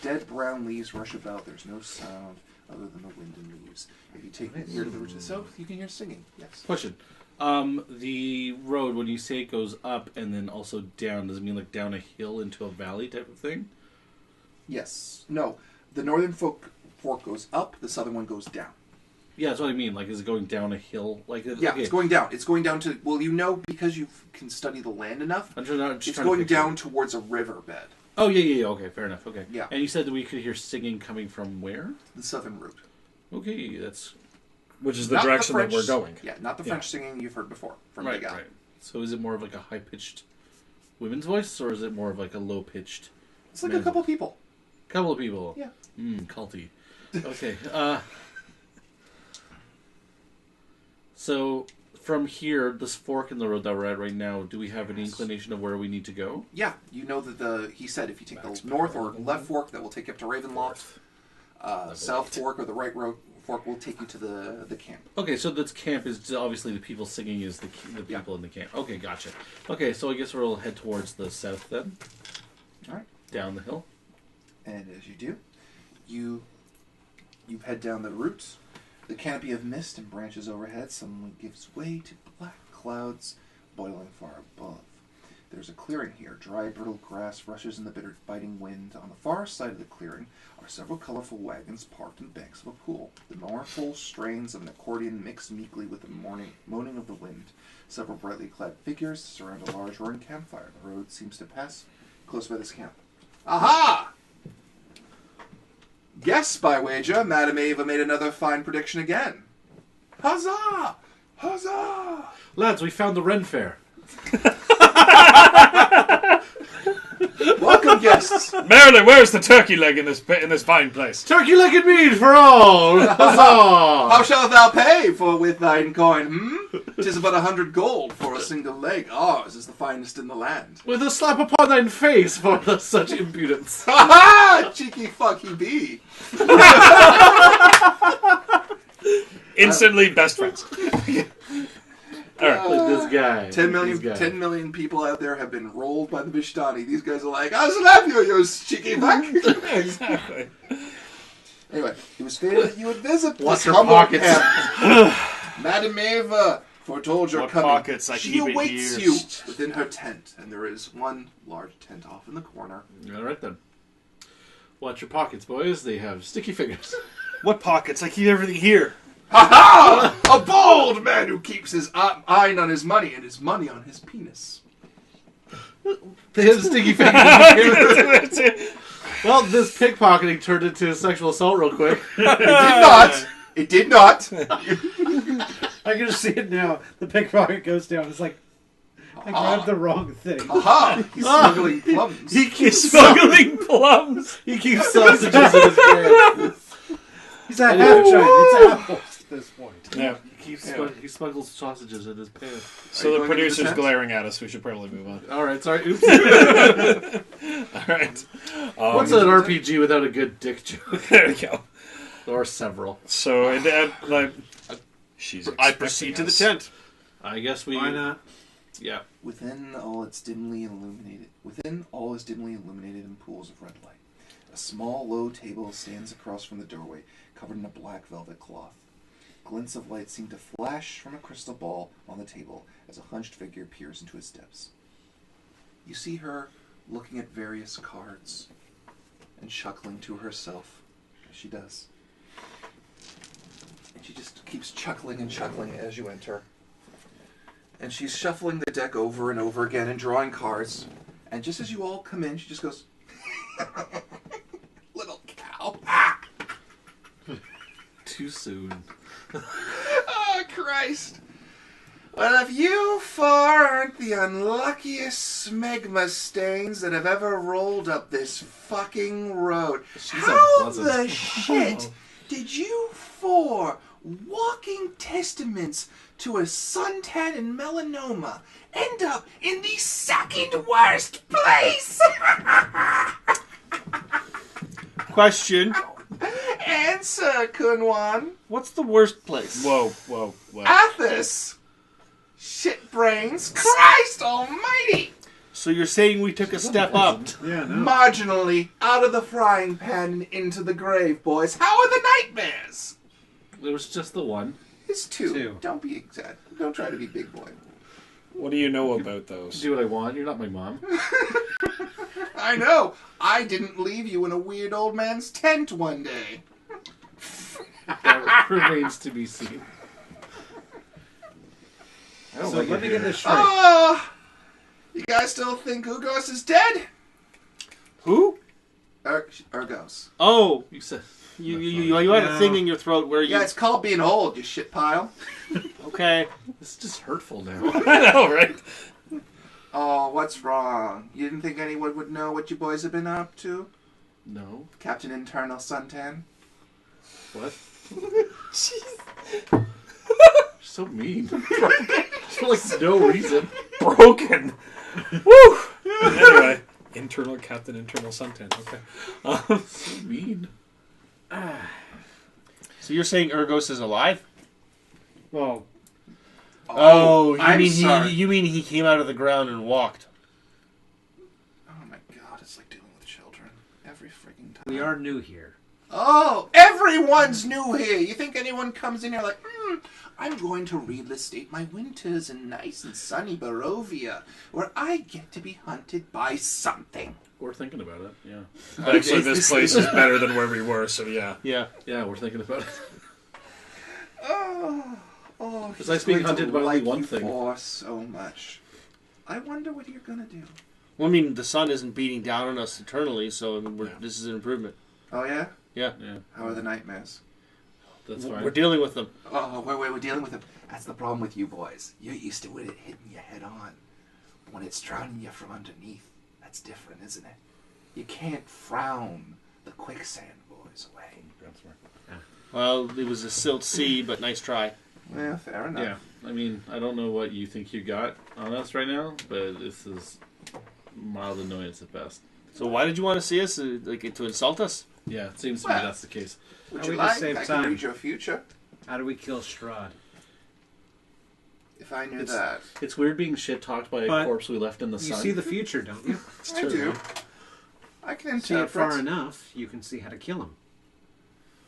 Dead brown leaves rush about. There's no sound other than the wind and leaves. If you take it here to the ridge to the south, you can hear singing. Yes. Question. The road, when you say it goes up and then also down, does it mean like down a hill into a valley type of thing? Yes. No. The northern fork goes up. The southern one goes down. Yeah, that's what I mean. Like, is it going down a hill? Like, Yeah, okay. it's going down. It's going down to... Well, you know, because you can study the land enough, I'm just it's trying to going picture down it. towards a riverbed. Oh, yeah. Okay, fair enough. Okay. Yeah. And you said that we could hear singing coming from where? The southern route. Okay, that's... Which is the Not direction that French- we're going. Yeah, not the French singing you've heard before from Right, Big Al. right. So is it more of like a high-pitched women's voice, or is it more of like a low-pitched... It's like a couple people. Couple of people? Yeah. Culty. Okay, So, from here, this fork in the road that we're at right now, do we have any inclination of where we need to go? Yeah, you know that he said if you take the north or left fork, that will take you up to Ravenloft. South fork or the right fork will take you to the camp. Okay, so this camp is obviously the people singing is the people in the camp. Okay, gotcha. Okay, so I guess we'll head towards the south then. All right. Down the hill. And as you do, You head down the route. The canopy of mist and branches overhead suddenly gives way to black clouds boiling far above. There's a clearing here. Dry, brittle grass rushes in the bitter, biting wind. On the far side of the clearing are several colorful wagons parked in banks of a pool. The mournful strains of an accordion mix meekly with the moaning of the wind. Several brightly clad figures surround a large roaring campfire. The road seems to pass close by this camp. Aha! Guess, by wager, Madame Ava made another fine prediction again. Huzzah! Huzzah! Lads, we found the Ren Fair. Welcome, guests. Merrily, where's the turkey leg in this fine place? Turkey leg and meat for all! Huzzah! How shalt thou pay for with thine coin, 'Tis but 100 gold for a single leg. Ours is the finest in the land. With a slap upon thine face for such impudence. Ha ha! Cheeky fuck he be. Instantly best friends. All right. This guy. 10 million, This guy. 10 million people out there have been rolled by the Vistani. These guys are like, I'll slap you, you cheeky fuck. Exactly. Anyway, it was fated that you would visit What's this your humble pockets? camp. Madame Eva foretold your What coming. pockets? I She keep it awaits here. you within her tent, and there is one large tent off in the corner. All right then. Watch your pockets, boys. They have sticky fingers. What pockets? I keep everything here. Ha ha! A bold man who keeps his eye on his money and his money on his penis. They have sticky fingers. Well, this pickpocketing turned into a sexual assault real quick. It did not. It did not. I can just see it now. The pickpocket goes down. It's like, I grabbed the wrong thing. Aha! He's smuggling plums. He keeps Smuggling plums. He keeps sausages in his pants. He's a half giant. It's apples at this point. Yeah. He smuggles sausages in his pants. So you the going into producer's the tent? glaring at us. We should probably move on. All right, sorry. Oops. All right. What's an RPG without a good dick joke? There we go. Or several. So she's. I proceed to the tent. I guess we. Why not? Yeah. Within all is dimly illuminated in pools of red light. A small, low table stands across from the doorway, covered in a black velvet cloth. Glints of light seem to flash from a crystal ball on the table as a hunched figure peers into its depths. You see her looking at various cards and chuckling to herself as she does. And she just keeps chuckling and chuckling as you enter. And she's shuffling the deck over and over again and drawing cards. And just as you all come in, she just goes, little cow. Too soon. Oh, Christ. Well, if you four aren't the unluckiest smegma stains that have ever rolled up this fucking road, how unpleasant. the shit did you four walking testaments to a suntan and melanoma end up in the second worst place? Question. Answer, Kunwan. What's the worst place? Whoa. Athos. Shit brains. Christ almighty. So you're saying we took a step up? Yeah, no. Marginally out of the frying pan and into the grave, boys. How are the nightmares? There was just the one. It's two. Two. Don't be exact. Don't try to be big boy. What do you know about those? Do what I want. You're not my mom. I know. I didn't leave you in a weird old man's tent one day. That remains to be seen. So let me get this straight. Oh, you guys still think Ugos is dead? Who? Urgos. Oh, You said. you had a thing in your throat where you... Yeah, it's called being old, you shit pile. Okay. This is just hurtful now. I know, right? Oh, what's wrong? You didn't think anyone would know what you boys have been up to? No. Captain Internal Suntan? What? You're so mean. For like no reason. Broken. Woo! Anyway, internal suntan. Okay. So mean. So you're saying Urgos is alive? Well, Oh, I'm sorry. you mean he came out of the ground and walked? Oh my god, it's like dealing with children. Every freaking time. we are new here. Oh, everyone's new here. You think anyone comes in here like, I'm going to relistate my winters in nice and sunny Barovia, where I get to be hunted by something. We're thinking about it, yeah. Actually, this place is better than where we were, so yeah. Yeah. Yeah, we're thinking about it. Oh, It's like being hunted by only one you thing. for so much. I wonder what you're gonna do. Well, I mean, the sun isn't beating down on us eternally, so I mean, this is an improvement. Oh yeah? Yeah. Yeah, How are the nightmares? that's fine. We're dealing with them. Oh, we're dealing with them. That's the problem with you boys. You're used to it hitting you head on. When it's drowning you from underneath, that's different, isn't it? You can't frown the quicksand boys away. Well, it was a silt sea, but nice try. Yeah, fair enough. Yeah, I mean, I don't know what you think you got on us right now, but this is mild annoyance at best. So why did you want to see us? To insult us? Yeah, it seems to Well, me that's the case. Would How you we just like? save I time. can read your future. How do we kill Strahd? If I knew It's- that. It's weird being shit-talked by a But corpse we left in the You sun. see the future, don't you? I do. I can See it interpret. far enough, you can see how to kill him.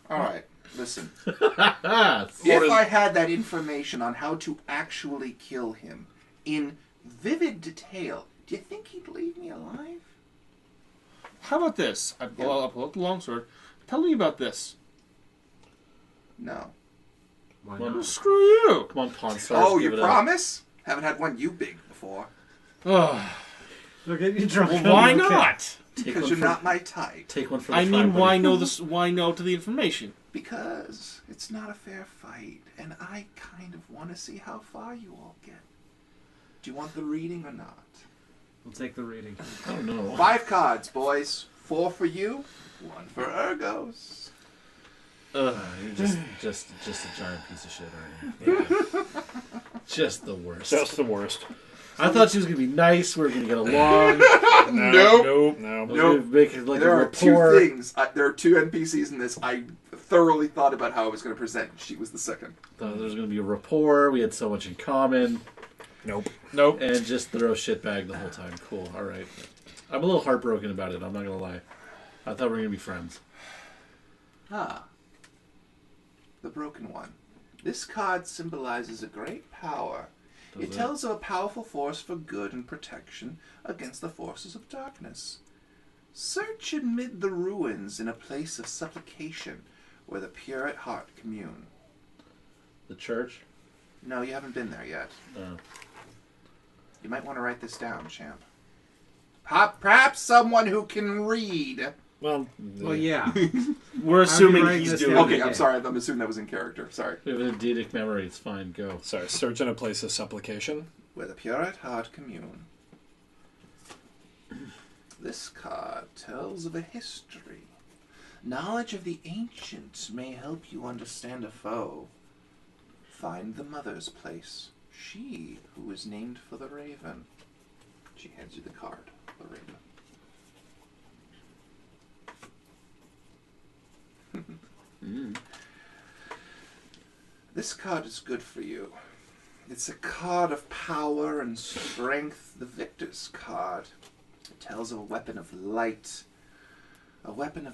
All right, listen. Ah, If I had that information on how to actually kill him in vivid detail, do you think he'd leave me alive? How about this? I pull out the longsword. Tell me about this. No. Why Well, not? Screw you! Come on, Pawn Stars. Oh, you give it promise? Haven't had one you big before. Ugh. Look at you drunk. Well, why not? Take Because one you're for, not my type. Take one for the I mean, tribe, why buddy. know this? Why no to the information? Because it's not a fair fight, and I kind of want to see how far you all get. Do you want the reading or not? We'll take the reading. I don't know. 5 cards, boys. 4 for you, 1 for Ergos. You're just a giant piece of shit, aren't you? Yeah. Just the worst. Just the worst. I thought she was gonna be nice. We were gonna get along. Nope. No. We were gonna make it like There a are rapport. 2 things. There are 2 NPCs in this. I thoroughly thought about how I was going to present. She was the second. Thought there was gonna be a rapport. We had so much in common, Nope. and just throw shitbag the whole time. Cool. All right. I'm a little heartbroken about it. I'm not gonna lie. I thought we were gonna be friends. Ah. The Broken One. This card symbolizes a great power. It tells of a powerful force for good and protection against the forces of darkness. Search amid the ruins in a place of supplication where the pure at heart commune. The church. No, you haven't been there yet. Oh. You might want to write this down, champ. Perhaps someone who can read. Well, yeah. We're assuming writing he's this doing down? it. Okay, I'm sorry. I'm assuming that was in character. Sorry. We have an eidetic memory. It's fine. Go. sorry, search in a place of supplication. Where the pure at heart commune. This card tells of a history. Knowledge of the ancients may help you understand a foe. Find the mother's place. She who is named for the raven. She hands you the card, the raven. This card is good for you. It's a card of power and strength, the victor's card. It tells of a weapon of light, a weapon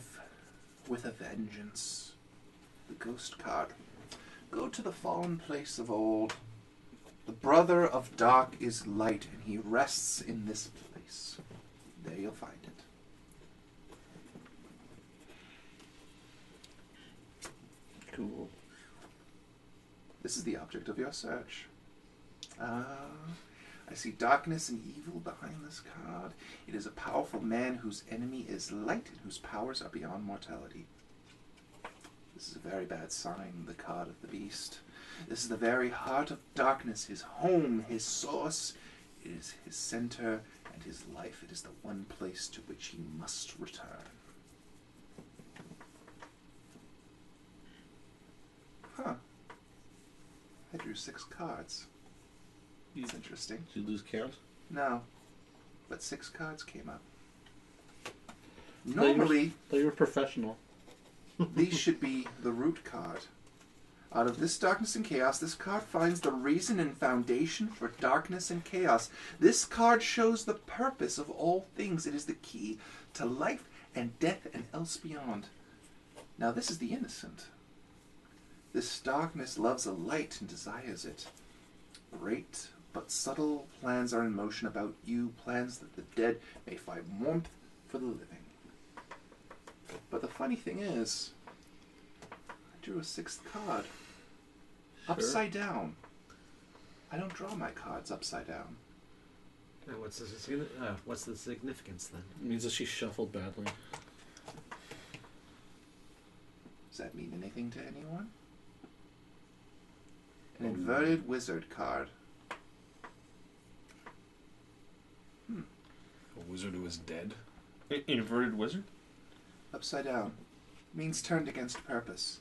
with a vengeance. The ghost card. Go to the fallen place of old. The brother of dark is light, and he rests in this place. There you'll find it. Cool. This is the object of your search. I see darkness and evil behind this card. It is a powerful man whose enemy is light and whose powers are beyond mortality. This is a very bad sign, the card of the beast. This is the very heart of darkness, his home, his source. It is his center and his life. It is the one place to which he must return. Huh. I drew 6 cards. That's interesting. Did you lose count? No, but 6 cards came up. Normally, Thought you were professional. these should be the root card. Out of this darkness and chaos, this card finds the reason and foundation for darkness and chaos. This card shows the purpose of all things. It is the key to life and death and else beyond. Now this is the innocent. This darkness loves a light and desires it. Great but subtle plans are in motion about you, plans that the dead may find warmth for the living. But the funny thing is, I drew a 6th card. Upside down. I don't draw my cards upside down. Now, what's the significance then? It means that she shuffled badly. Does that mean anything to anyone? An inverted wizard card. A wizard who is dead. Inverted wizard? Upside down. Means turned against purpose.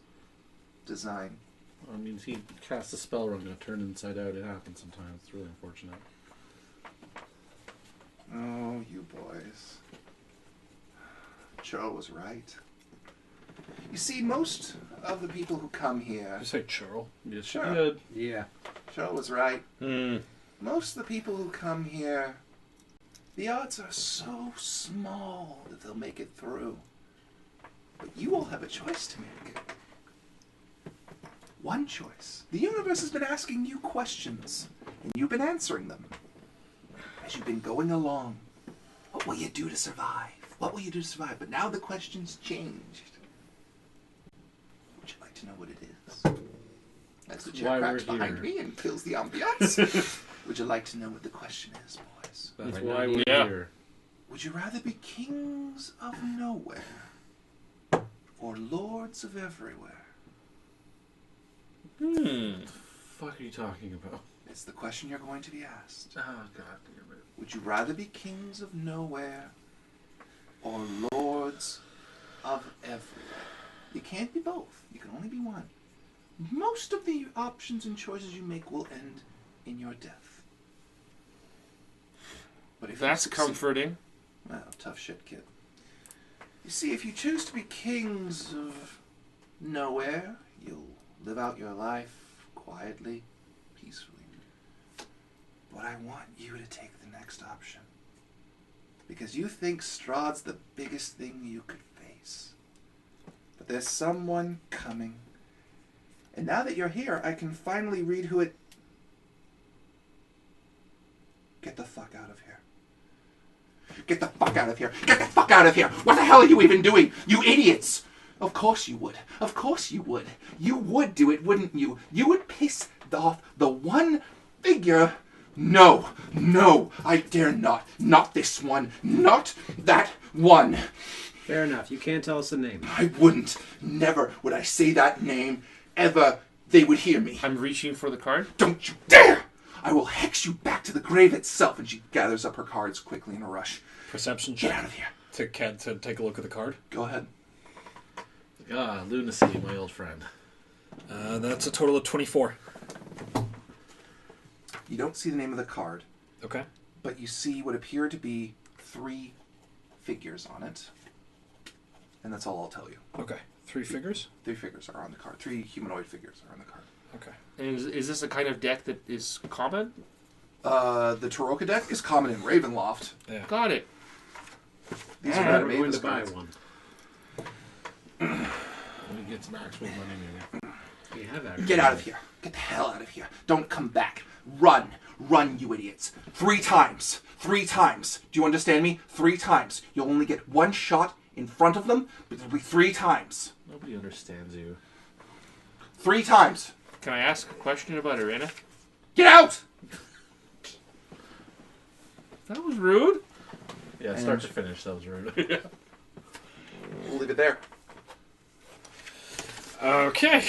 Design. Well, it means he cast a spell wrong and got turned inside out. It happens sometimes. It's really unfortunate. Oh, you boys. Joe was right. You see, most of the people who come here... Did you say churl? Yes, she Sure. did. Yeah. Joe was right. Hmm. Most of the people who come here, the odds are so small that they'll make it through. But you all have a choice to make. One choice. The universe has been asking you questions, and you've been answering them. As you've been going along, what will you do to survive? What will you do to survive? But now the question's changed. Would you like to know what it is? That's the Why chair cracks we're behind here. me and kills the ambiance. Would you like to know what the question is, boys? That's Right why now, we're yeah. here. Would you rather be kings of nowhere or lords of everywhere? Hmm. What the fuck are you talking about? It's the question you're going to be asked. Oh, God damn it. Would you rather be kings of nowhere or lords of everywhere? You can't be both. You can only be one. Most of the options and choices you make will end in your death. But if That's you succeed, comforting. well, tough shit, kid. You see, if you choose to be kings of nowhere, you'll live out your life quietly, peacefully. But I want you to take the next option. Because you think Strahd's the biggest thing you could face. But there's someone coming. And now that you're here, I can finally read who it... Get the fuck out of here. Get the fuck out of here. Get the fuck out of here. What the hell are you even doing? You idiots. Of course you would. Of course you would. You would do it, wouldn't you? You would piss off the one figure. No, no, I dare not. Not this one. Not that one. Fair enough. You can't tell us the name. I wouldn't. Never would I say that name. Ever. They would hear me. I'm reaching for the card. Don't you dare! I will hex you back to the grave itself. And she gathers up her cards quickly in a rush. Perception Get check. out of here. To take a look at the card. Go ahead. Ah, lunacy, my old friend. That's a total of 24. You don't see the name of the card, Okay. but you see what appear to be 3 figures on it. And that's all I'll tell you. Okay. 3 figures? 3 figures are on the card. 3 humanoid figures are on the card. Okay. And is this a kind of deck that is common? The Taroka deck is common in Ravenloft. Yeah. Got it. These We're are going Mavis to buy cards. one. When he gets maximum money, maybe. We have actually. Get out of here. Get the hell out of here. Don't come back. Run. Run, you idiots. 3 times. 3 times. Do you understand me? 3 times. You'll only get 1 shot in front of them, but it'll be 3 times. Nobody understands you. 3 times. Can I ask a question about Irina? Get out! That was rude. Yeah, start to finish, that was rude. We'll leave it there. Okay.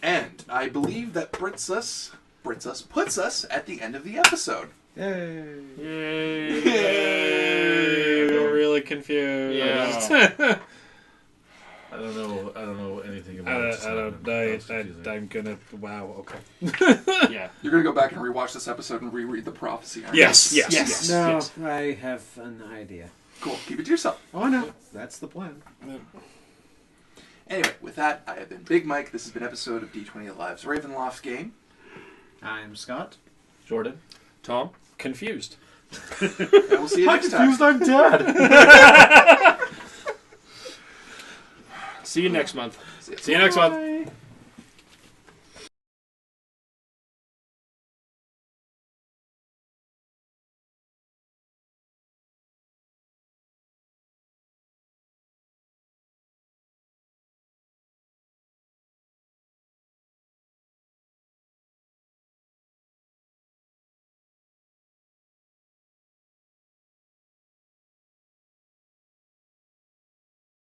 And I believe that puts us at the end of the episode. Yay. Yay. I'm really confused. Yeah. I don't know anything about it. I'm gonna. Wow. Okay. Yeah. You're going to go back and rewatch this episode and reread the prophecy, aren't Yes. you? Yes. Yes. No, yes. I have an idea. Cool. Keep it to yourself. Oh, no. That's the plan. Anyway, with that, I have been Big Mike. This has been an episode of D20 Live's Ravenloft game. I'm Scott. Jordan? Tom? Confused. And we'll see you next time. I'm dead! See you next month. See you next month.